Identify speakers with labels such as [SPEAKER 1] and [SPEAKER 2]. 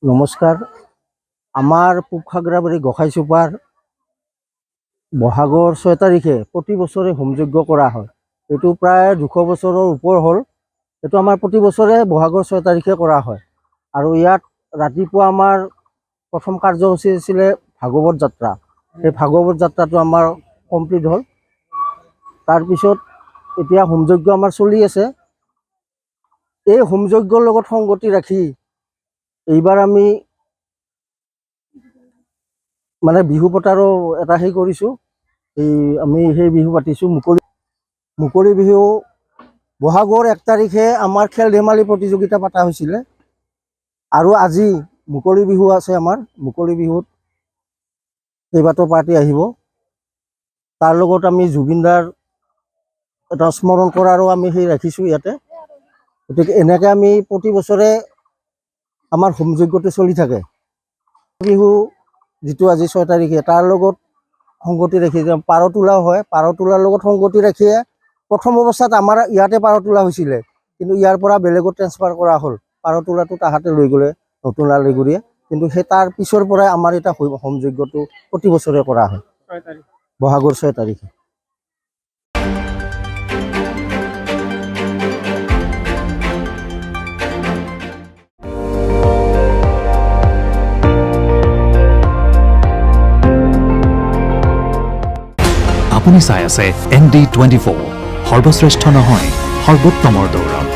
[SPEAKER 1] নমস্কাৰ। আমাৰ পূব খাগৰাবাৰী গোসাঁইচুপাৰ বহাগৰ 6 তাৰিখে প্ৰতি বছৰে হোমযজ্ঞ কৰা হয়। এইটো প্ৰায় 200 বছৰৰ ওপৰ হ'ল। এইটো আমাৰ প্ৰতি বছৰে বহাগৰ 6 তাৰিখে কৰা হয়। আৰু ইয়াত ৰাতিপুৱা আমাৰ প্ৰথম কাৰ্যসূচী আছিলে ভাগৱত যাত্ৰা। সেই ভাগৱত যাত্ৰাটো আমাৰ কমপ্লিট হ'ল। তাৰপিছত এতিয়া হোমযজ্ঞ আমাৰ চলি আছে। এই হোমযজ্ঞৰ লগত সংগতি ৰাখি এইবাৰ আমি মানে বিহু পতাৰো এটা সেই কৰিছোঁ। আমি সেই বিহু পাতিছোঁ মুকলি বিহু। বহাগৰ 1 তাৰিখে আমাৰ খেল ধেমালি প্ৰতিযোগিতা পতা হৈছিলে। আৰু আজি মুকলি বিহু আছে আমাৰ। মুকলি বিহুত কেইবাটাও পাৰ্টি আহিব। তাৰ লগত আমি জুবিনদাৰ এটা স্মৰণ কৰাৰো আমি সেই ৰাখিছোঁ ইয়াতে। গতিকে এনেকৈ আমি প্ৰতি বছৰে আমাৰ হোমযজ্ঞটো চলি থাকে। বিহু যিটো আজি 6 তাৰিখে তাৰ লগত সংগতি ৰাখি পাৰ তোলাও হয়। পাৰ তোলাৰ লগত সংগতি ৰাখিয়ে প্ৰথম অৱস্থাত আমাৰ ইয়াতে পাৰ তোলা হৈছিলে, কিন্তু ইয়াৰ পৰা বেলেগত ট্ৰেন্সফাৰ কৰা হ'ল। পাৰ তোলাটো তাহাঁতে লৈ গ'লে নতুন লালিগুৰিয়ে। কিন্তু সেই তাৰ পিছৰ পৰাই আমাৰ এটা হোমযজ্ঞটো প্ৰতি বছৰে কৰা হয় বহাগৰ 6 তাৰিখে।
[SPEAKER 2] আপুনি চাই আছে ND24, সৰ্বশ্ৰেষ্ঠ নহয় সৰ্বোত্তমৰ দৌৰত।